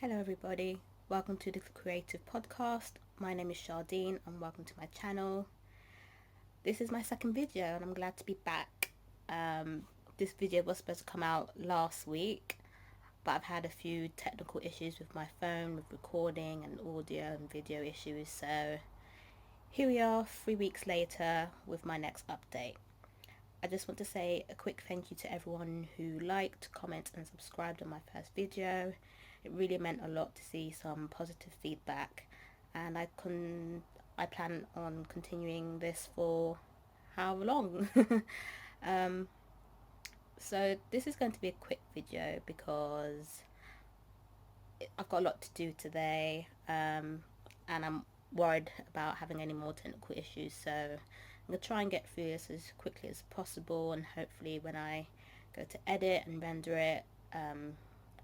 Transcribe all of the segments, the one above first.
Hello everybody, welcome to the Creative Podcast. My name is Shardine and welcome to my channel. This is my second video and I'm glad to be back. This video was supposed to come out last week, but I've had a few technical issues with my phone, with recording and audio and video issues, so here we are 3 weeks later with my next update. I just want to say a quick thank you to everyone who liked, commented and subscribed on my first video. It really meant a lot to see some positive feedback, and I plan on continuing this for how long. So this is going to be a quick video because I've got a lot to do today, and I'm worried about having any more technical issues, so I'm going to try and get through this as quickly as possible, and hopefully when I go to edit and render it,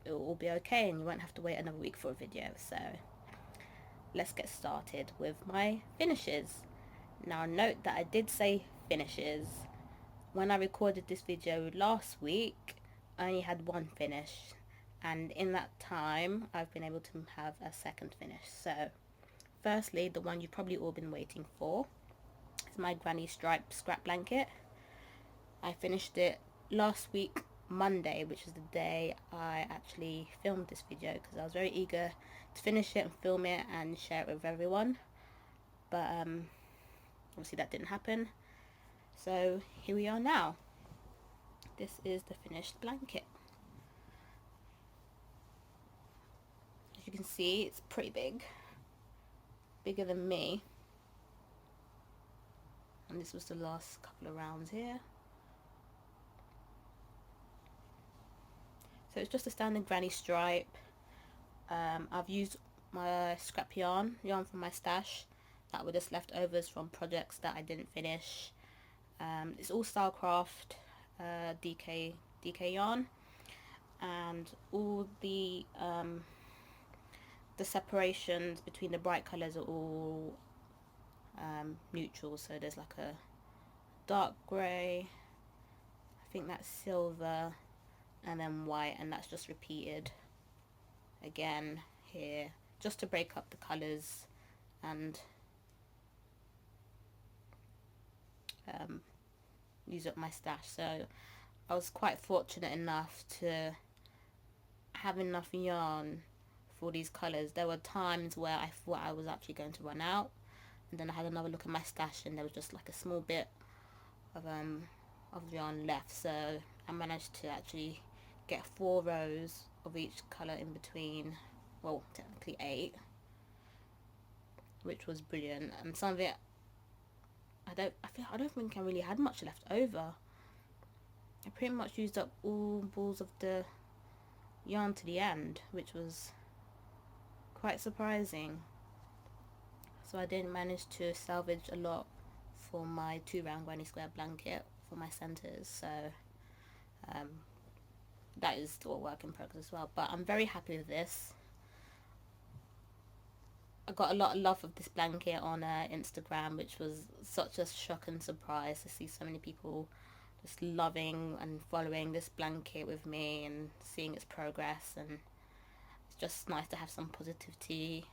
it will all be okay and you won't have to wait another week for a video. So let's get started with my finishes. Now note that I did say finishes. When I recorded this video last week, I only had one finish, and in that time I've been able to have a second finish. So firstly, the one you've probably all been waiting for is my granny stripe scrap blanket. I finished it last week Monday, which is the day I actually filmed this video, because I was very eager to finish it and film it and share it with everyone, but obviously that didn't happen. So here we are now. This is the finished blanket. As you can see, it's pretty big, bigger than me, and this was the last couple of rounds here. So it's just a standard granny stripe. I've used my scrap yarn from my stash that were just leftovers from projects that I didn't finish. It's all Stylecraft DK yarn, and all the separations between the bright colours are all neutral. So there's like a dark grey, I think that's silver, and then white, and that's just repeated again here just to break up the colours and use up my stash. So I was quite fortunate enough to have enough yarn for these colours. There were times where I thought I was actually going to run out, and then I had another look at my stash and there was just like a small bit of yarn left, so I managed to actually get 4 rows of each colour in between, well technically 8, which was brilliant. And some of it I don't think I really had much left over. I pretty much used up all balls of the yarn to the end, which was quite surprising. So I did manage to salvage a lot for my 2-round granny square blanket for my centres, so that is still a work in progress as well, but I'm very happy with this. I got a lot of love of this blanket on Instagram, which was such a shock and surprise to see so many people just loving and following this blanket with me and seeing its progress, and it's just nice to have some positivity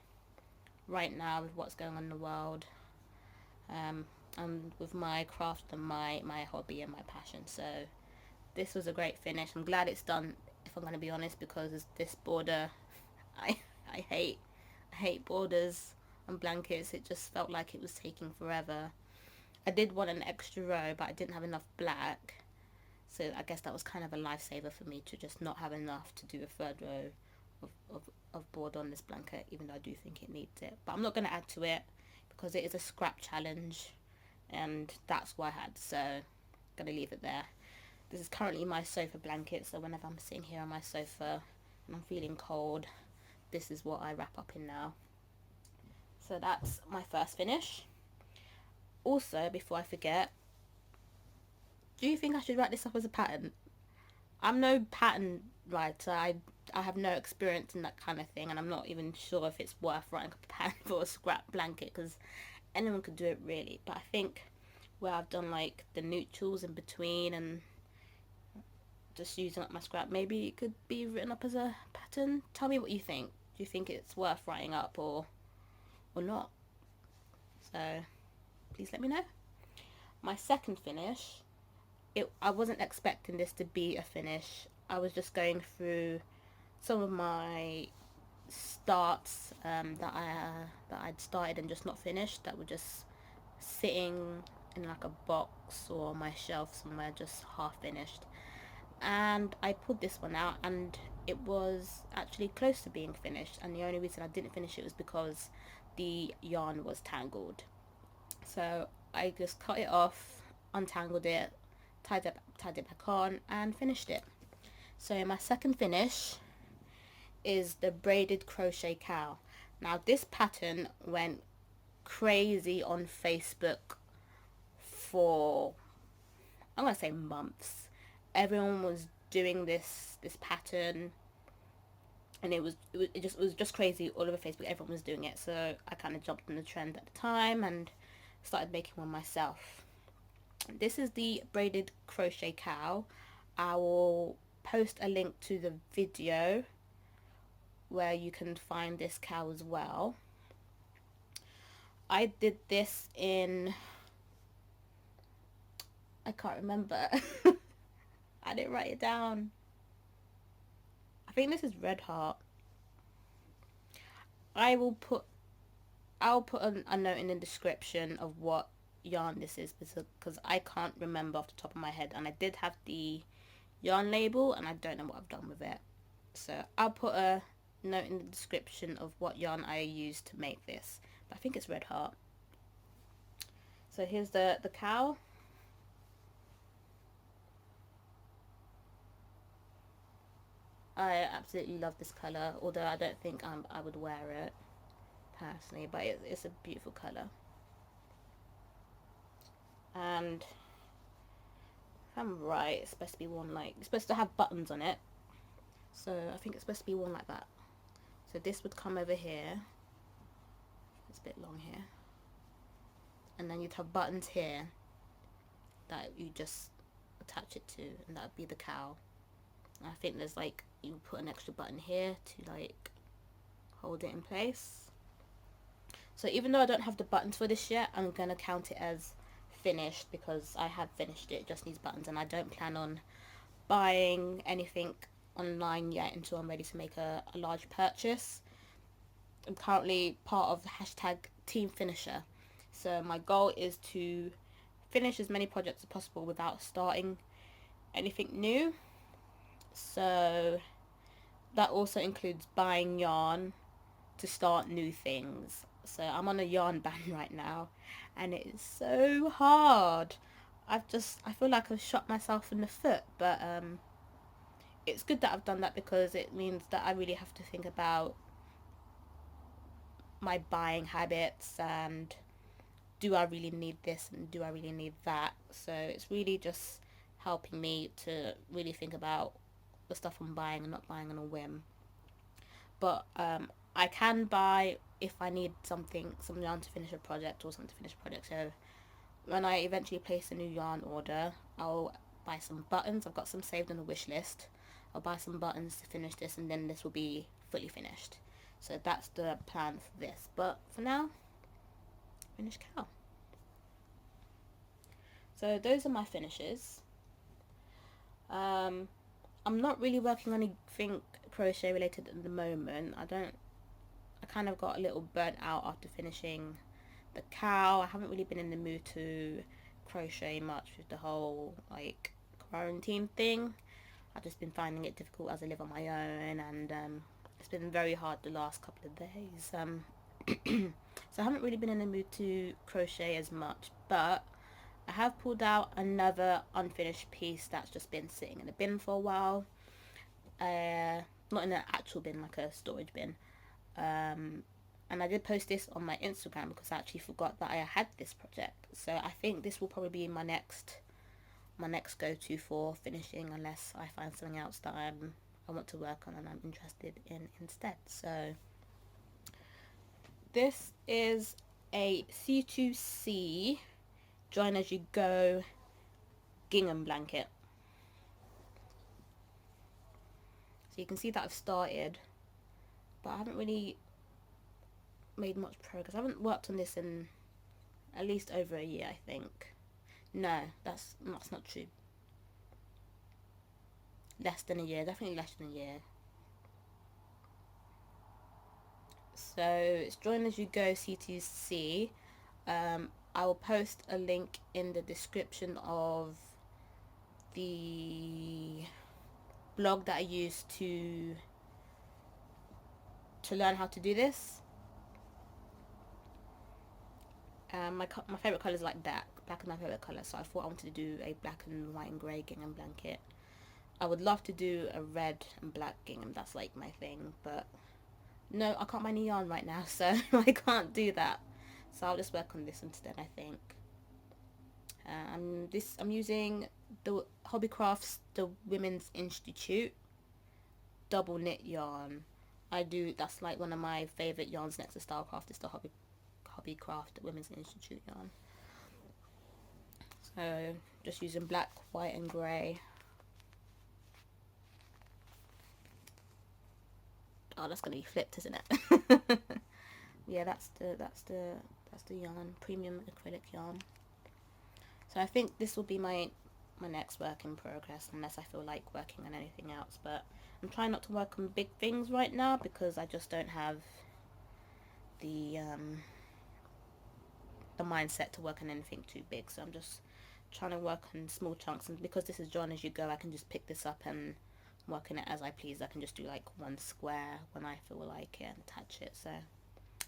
right now with what's going on in the world, and with my craft and my hobby and my passion. So this was a great finish. I'm glad it's done, if I'm going to be honest, because this border, I hate borders on blankets. It just felt like it was taking forever. I did want an extra row, but I didn't have enough black, so I guess that was kind of a lifesaver for me to just not have enough to do a 3rd row of border on this blanket, even though I do think it needs it. But I'm not going to add to it because it is a scrap challenge, and that's what I had, so I'm going to leave it there. This is currently my sofa blanket, so whenever I'm sitting here on my sofa and I'm feeling cold, this is what I wrap up in now. So that's my first finish. Also, before I forget, do you think I should write this up as a pattern? I'm no pattern writer. I have no experience in that kind of thing, and I'm not even sure if it's worth writing up a pattern for a scrap blanket, because anyone could do it really. But I think where I've done like the neutrals in between and just using up my scrap, maybe it could be written up as a pattern. Tell me what you think. Do you think it's worth writing up or not? So please let me know. My second finish, I wasn't expecting this to be a finish. I was just going through some of my starts that I'd started and just not finished, that were just sitting in like a box or on my shelf somewhere, just half finished. And I pulled this one out, and it was actually close to being finished, and the only reason I didn't finish it was because the yarn was tangled. So I just cut it off, untangled it, tied it back on, and finished it. So my second finish is the Braided Crochet Cowl. Now this pattern went crazy on Facebook for, I'm gonna say, months. Everyone was doing this pattern, and it was just crazy all over Facebook. Everyone was doing it, so I kind of jumped on the trend at the time and started making one myself. This is the Braided Crochet Cowl. I will post a link to the video where you can find this cowl as well. I did this in, I can't remember. I didn't write it down. I think this is Red Heart. I'll put a note in the description of what yarn this is, because I can't remember off the top of my head, and I did have the yarn label and I don't know what I've done with it. So I'll put a note in the description of what yarn I used to make this, but I think it's Red Heart. So here's the cowl. I absolutely love this colour, although I don't think I would wear it personally, but it's a beautiful colour. And if I'm right, it's supposed to be worn like, it's supposed to have buttons on it, so I think it's supposed to be worn like that. So this would come over here, it's a bit long here, and then you'd have buttons here that you just attach it to, and that would be the cowl. And I think there's like, you put an extra button here to like hold it in place. So even though I don't have the buttons for this yet, I'm gonna count it as finished because I have finished it. It just needs buttons, and I don't plan on buying anything online yet until I'm ready to make a large purchase. I'm currently part of the hashtag Team Finisher, so my goal is to finish as many projects as possible without starting anything new. So that also includes buying yarn to start new things. So I'm on a yarn ban right now, and it is so hard. I feel like I've shot myself in the foot, but it's good that I've done that, because it means that I really have to think about my buying habits, and do I really need this and do I really need that. So it's really just helping me to really think about the stuff I'm buying and not buying on a whim. But I can buy if I need some yarn to finish a project or something to finish a project. So when I eventually place a new yarn order, I'll buy some buttons. I've got some saved on a wish list. I'll buy some buttons to finish this, and then this will be fully finished. So that's the plan for this. But for now, finished cowl. So those are my finishes. I'm not really working on anything crochet related at the moment. I kind of got a little burnt out after finishing the cowl. I haven't really been in the mood to crochet much with the whole like quarantine thing. I've just been finding it difficult as I live on my own, and it's been very hard the last couple of days. So I haven't really been in the mood to crochet as much, but I have pulled out another unfinished piece that's just been sitting in a bin for a while. Not in an actual bin, like a storage bin. And I did post this on my Instagram because I actually forgot that I had this project. So I think this will probably be my next go-to for finishing, unless I find something else that I want to work on and I'm interested in instead. So this is a C2C Join As You Go gingham blanket. So you can see that I've started but I haven't really made much progress. I haven't worked on this in at least over a year, I think. No, that's not true. Less than a year, definitely less than a year. So it's Join As You Go C2C. I will post a link in the description of the blog that I used to learn how to do this. My favourite colour is like black. Black is my favourite colour, so I thought I wanted to do a black and white and grey gingham blanket. I would love to do a red and black gingham, that's like my thing, but no, I can't buy any yarn right now, so I can't do that. So I'll just work on this instead, I think. I'm using the Hobbycrafts, the Women's Institute double knit yarn. That's like one of my favourite yarns next to Stylecraft, is the Hobbycraft Women's Institute yarn. So just using black, white and grey. Oh, that's gonna be flipped, isn't it? Yeah, that's the yarn, premium acrylic yarn. So I think this will be my next work in progress, unless I feel like working on anything else. But I'm trying not to work on big things right now because I just don't have the mindset to work on anything too big. So I'm just trying to work on small chunks, and because this is Join As You Go, I can just pick this up and work on it as I please. I can just do like one square when I feel like it and attach it. So I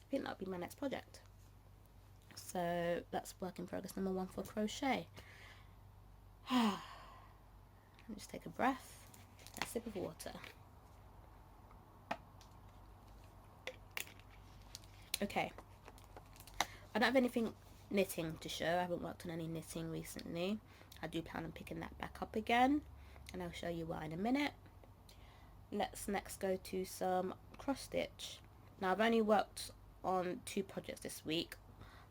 think that'll be my next project. So that's work in progress number 1 for crochet. Just take a breath, a sip of water. Okay, I don't have anything knitting to show. I haven't worked on any knitting recently. I do plan on picking that back up again, and I'll show you why in a minute. Let's next go to some cross stitch. Now I've only worked on 2 projects this week.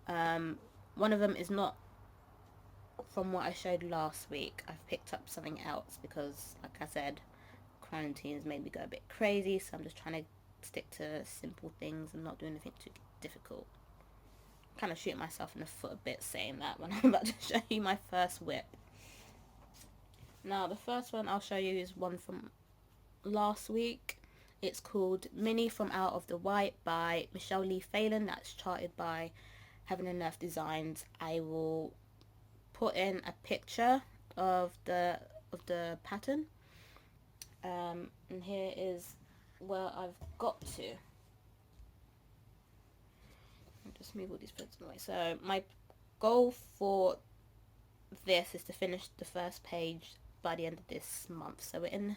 One of them is not from what I showed last week. I've picked up something else because, like I said, quarantine has made me go a bit crazy, so I'm just trying to stick to simple things and not do anything too difficult. I'm kind of shooting myself in the foot a bit saying that when I'm about to show you my first whip. Now the first one I'll show you is one from last week. It's called Mini from Out of the White by Michelle Lee Phelan. That's charted by Heaven and Earth Designs. I will put in a picture of the pattern, and here is where I've got to. I'll just move all these threads away. So my goal for this is to finish the first page by the end of this month. So we're in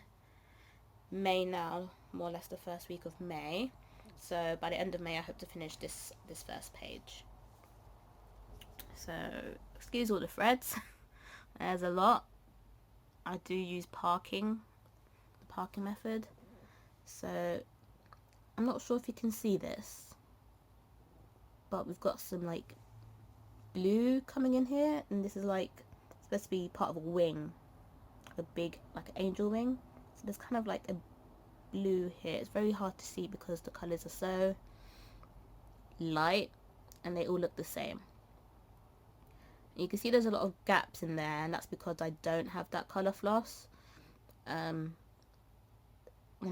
May now, more or less the first week of May. So by the end of May I hope to finish this first page. So excuse all the threads. There's a lot. I do use the parking method. So I'm not sure if you can see this, but we've got some like blue coming in here, and this is like supposed to be part of a wing, a big like angel wing. So there's kind of like a blue here. It's very hard to see because the colors are so light and they all look the same. You can see there's a lot of gaps in there, and that's because I don't have that color floss. When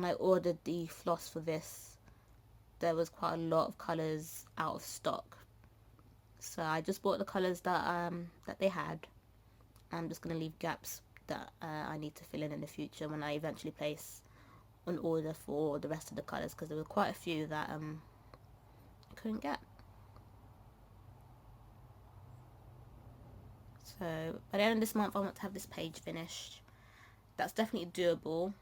I ordered the floss for this, there was quite a lot of colors out of stock, so I just bought the colors that they had. I'm just going to leave gaps that I need to fill in the future when I eventually place an order for the rest of the colors, because there were quite a few that I couldn't get. So by the end of this month I want to have this page finished. That's definitely doable,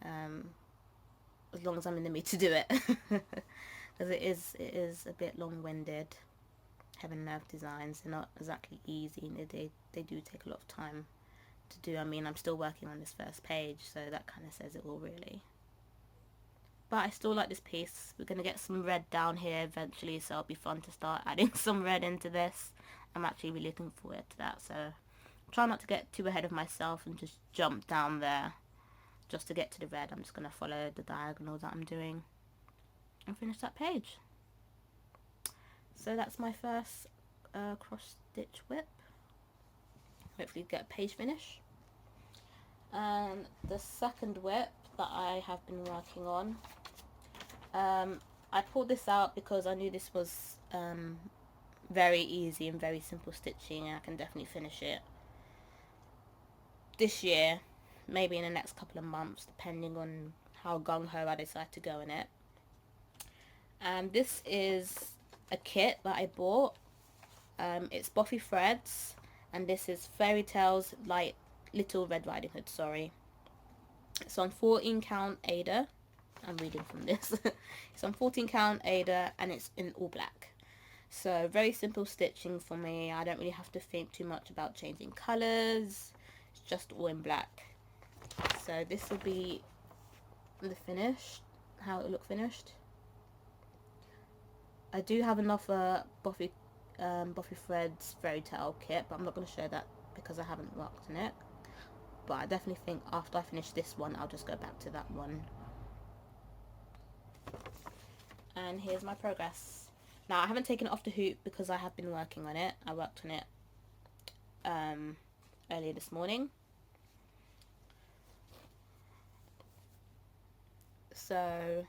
as long as I'm in the mood to do it, because it is a bit long-winded. Heaven and Earth Designs, they're not exactly easy. They do take a lot of time to do. I mean, I'm still working on this first page, so that kind of says it all really. But I still like this piece. We're going to get some red down here eventually, so it'll be fun to start adding some red into this. I'm actually really looking forward to that, so try not to get too ahead of myself and just jump down there just to get to the red, I'm just going to follow the diagonal that I'm doing and finish that page. So that's my first cross stitch whip. Hopefully get a page finish. And the second whip that I have been working on, I pulled this out because I knew this was very easy and very simple stitching, and I can definitely finish it this year, maybe in the next couple of months, depending on how gung-ho I decide to go in it. And this is a kit that I bought. It's Boffy Threads, and this is Fairy Tales Light Little Red Riding Hood, sorry. It's on 14 count Ada. I'm reading from this. It's on 14 count Ada, and it's in all black. So very simple stitching for me. I don't really have to think too much about changing colours. It's just all in black. So this will be the finished, how it will look finished. I do have another Boffy Threads Fairy Tale kit, but I'm not going to show that because I haven't worked on it. But I definitely think after I finish this one, I'll just go back to that one. And here's my progress. Now, I haven't taken it off the hoop because I have been working on it. I worked on it earlier this morning. So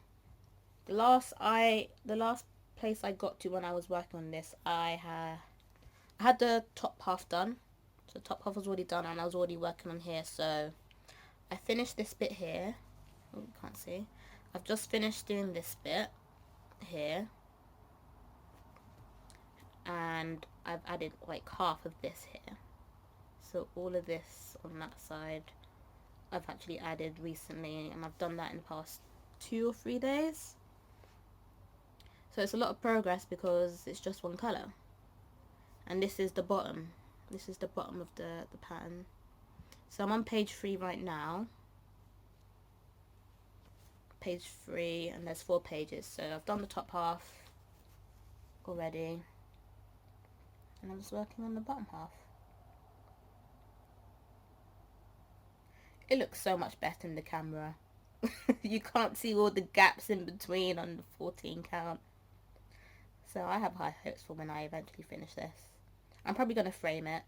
the last place I got to when I was working on this, I had the top half done. So the top half was already done, and I was already working on here. So I finished this bit here. Oh, you can't see. I've just finished doing this bit here, and I've added like half of this here. So all of this on that side I've actually added recently, and I've done that in the past 2 or 3 days. So it's a lot of progress because it's just one colour. And this is the bottom. This is the bottom of the pattern. So I'm on page 3 right now. Page 3, and there's 4 pages. So I've done the top half already, and I'm just working on the bottom half. It looks so much better in the camera. You can't see all the gaps in between on the 14 count. So I have high hopes for when I eventually finish this. I'm probably going to frame it.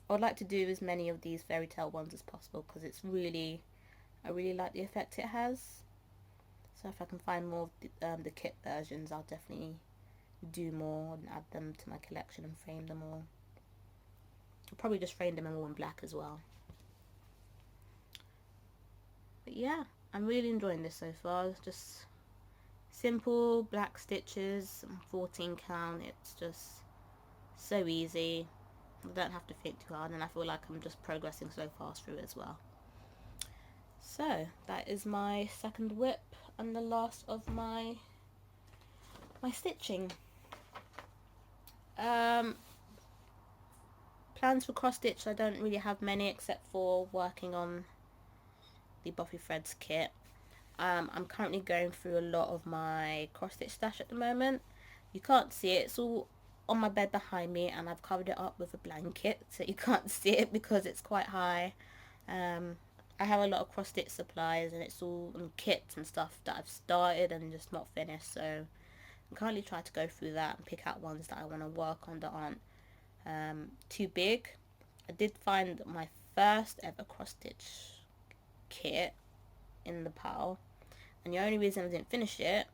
I would like to do as many of these fairy tale ones as possible because it's really, I really like the effect it has. So if I can find more of the kit versions, I'll definitely do more and add them to my collection and frame them all. I'll probably just frame them all in black as well. But yeah, I'm really enjoying this so far. It's just simple black stitches, 14 count. It's just so easy. I don't have to think too hard, and I feel like I'm just progressing so fast through it as well. So that is my second whip and the last of my stitching. Plans for cross stitch, I don't really have many except for working on the Boffy Threads kit. I'm currently going through a lot of my cross stitch stash at the moment. You can't see it, it's all on my bed behind me, and I've covered it up with a blanket so you can't see it because it's quite high. I have a lot of cross stitch supplies, and it's all kits and stuff that I've started and just not finished, so I'm currently trying to go through that and pick out ones that I want to work on that aren't too big. I did find my first ever cross stitch kit in the pile, and the only reason I didn't finish it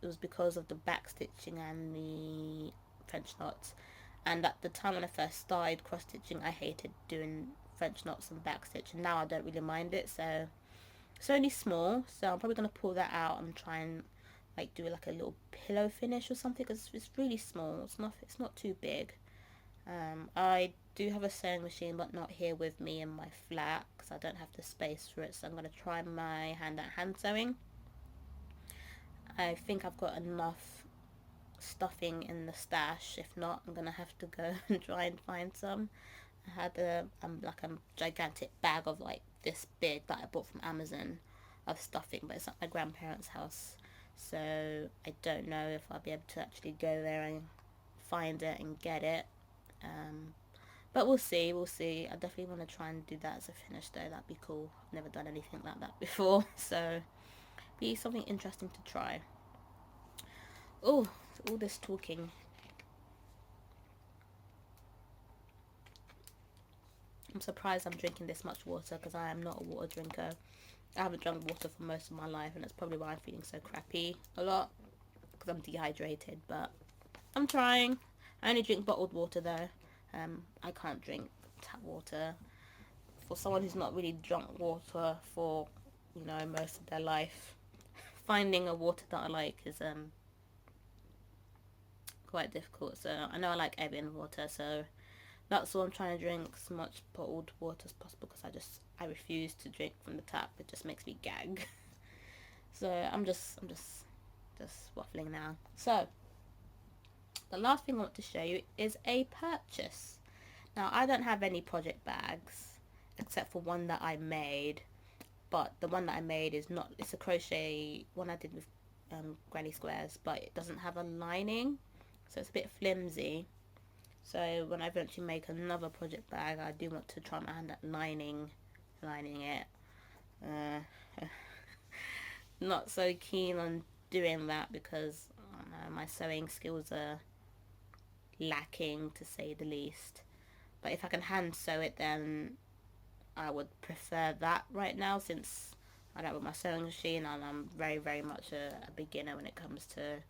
was because of the back stitching and the French knots. And at the time when I first started cross stitching, I hated doing French knots and back stitch, and now I don't really mind it. So it's only small, so I'm probably going to pull that out and try and like do like a little pillow finish or something, because it's really small. It's not too big. I do have a sewing machine, but not here with me in my flat because I don't have the space for it, so I'm going to try my hand sewing. I think I've got enough stuffing in the stash. If not, I'm going to have to go and try and find some. I had like a gigantic bag of like this big that I bought from Amazon of stuffing, but it's at my grandparents' house, so I don't know if I'll be able to actually go there and find it and get it. But we'll see, we'll see. I definitely want to try and do that as a finish though. That'd be cool. I've never done anything like that before, so be something interesting to try. Oh, all this talking. I'm surprised I'm drinking this much water because I am not a water drinker. I haven't drunk water for most of my life, and that's probably why I'm feeling so crappy a lot, because I'm dehydrated. But I'm trying. I only drink bottled water though. I can't drink tap water. For someone who's not really drunk water for, you know, most of their life, finding a water that I like is quite difficult. So I know I like Evian water, so that's why I'm trying to drink as much bottled water as possible, because I refuse to drink from the tap. It just makes me gag. So I'm just waffling now. So the last thing I want to show you is a purchase. Now I don't have any project bags except for one that I made, but the one that I made is not, it's a crochet one I did with granny squares, but it doesn't have a lining, so it's a bit flimsy. So when I eventually make another project bag, I do want to try my hand at lining it. Not so keen on doing that because I don't know, my sewing skills are lacking, to say the least. But if I can hand sew it, then I would prefer that right now, since I don't have my sewing machine and I'm very, very much a beginner when it comes to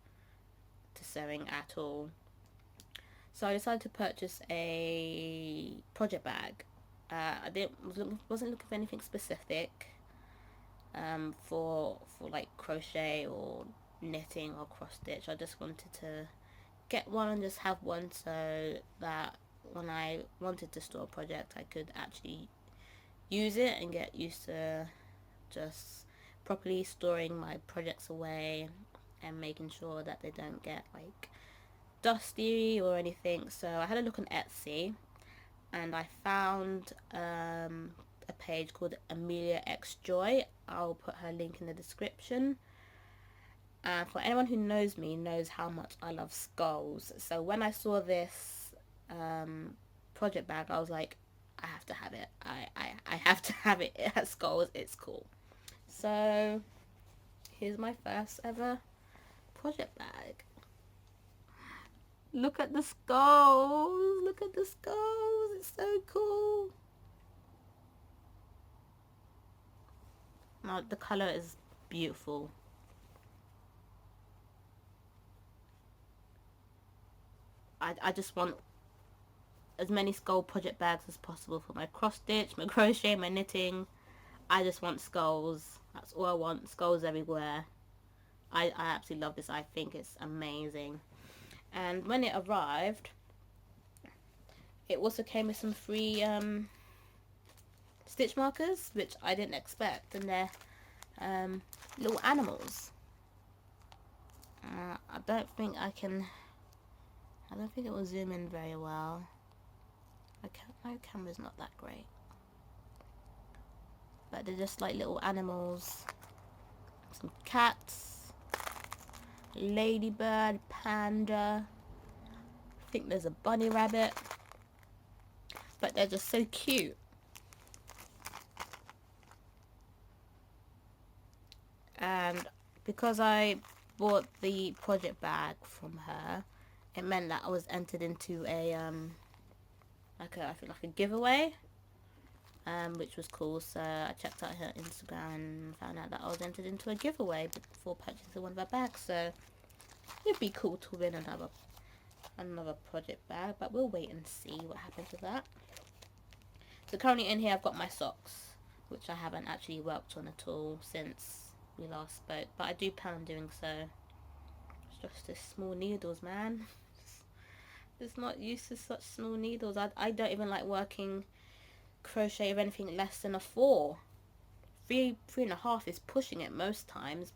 sewing at all. So I decided to purchase a project bag. I wasn't looking for anything specific for like crochet or knitting or cross stitch. I just wanted to get one and just have one, so that when I wanted to store a project, I could actually use it and get used to just properly storing my projects away and making sure that they don't get like dusty or anything. So I had a look on Etsy and I found a page called Amelia X Joy. I'll put her link in the description. And for anyone who knows me, knows how much I love skulls. So when I saw this project bag, I was like, I have to have it. I have to have it. It has skulls. It's cool. So here's my first ever project bag. Look at the skulls. Look at the skulls. It's so cool. Now the color is beautiful. I just want as many skull project bags as possible for my cross stitch, my crochet, my knitting. I just want skulls. That's all I want. Skulls everywhere. I absolutely love this. I think it's amazing. And when it arrived, it also came with some free stitch markers, which I didn't expect, and they're little animals. I don't think it will zoom in very well. My camera's not that great. But they're just like little animals. Some cats, ladybird, panda. I think there's a bunny rabbit. But they're just so cute. And because I bought the project bag from her, it meant that I was entered into a I feel like a giveaway, which was cool. So I checked out her Instagram and found out that I was entered into a giveaway before purchasing one of her bags. So it'd be cool to win another project bag, but we'll wait and see what happens with that. So currently in here I've got my socks, which I haven't actually worked on at all since we last spoke, but I do plan on doing so. It's just the small needles, man. It's not used to such small needles. I don't even like working crochet of anything less than a 4. 3.5 is pushing it most times.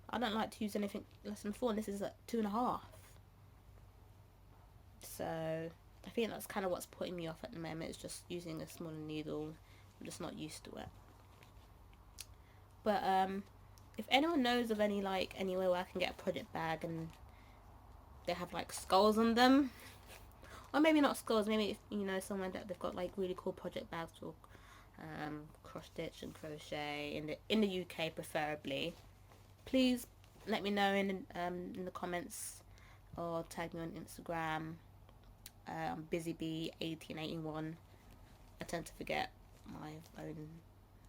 I don't like to use anything less than 4, and this is at 2.5. So I think that's kind of what's putting me off at the moment. It's just using a smaller needle. I'm just not used to it. But if anyone knows of anywhere where I can get a project bag and they have like skulls on them, or maybe not skills, maybe if you know someone that they've got like really cool project bags or cross stitch and crochet in the UK preferably, please let me know in the comments or tag me on Instagram. BusyBee1881. I tend to forget my own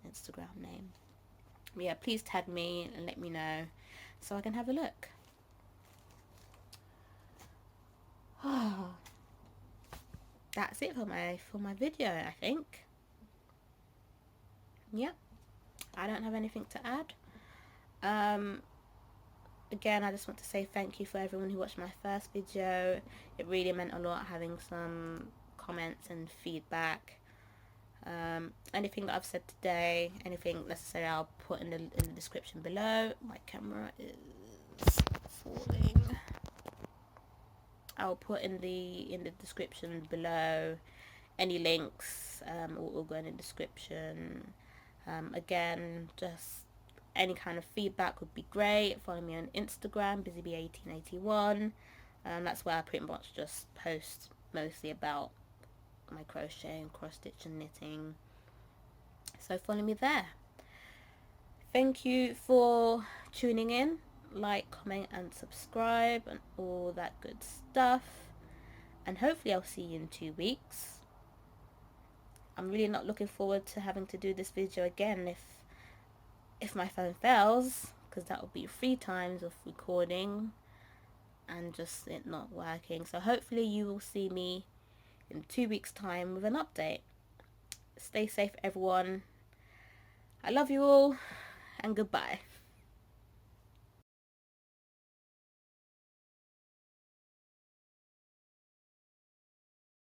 Instagram name. But yeah, please tag me and let me know so I can have a look. That's it for my video, I think. Yeah, I don't have anything to add. Again, I just want to say thank you for everyone who watched my first video. It really meant a lot having some comments and feedback. Anything that I've said today, anything necessary, I'll put in the description below. My camera is falling. I'll put in the description below. Any links will go in the description. Again, just any kind of feedback would be great. Follow me on Instagram, BusyBee1881. That's where I pretty much just post mostly about my crochet and cross stitch and knitting. So follow me there. Thank you for tuning in. Like, comment and subscribe and all that good stuff. And hopefully I'll see you in 2 weeks. I'm really not looking forward to having to do this video again if my phone fails, because that will be 3 times of recording and just it not working. So hopefully you will see me in 2 weeks time with an update. Stay safe everyone. I love you all and goodbye.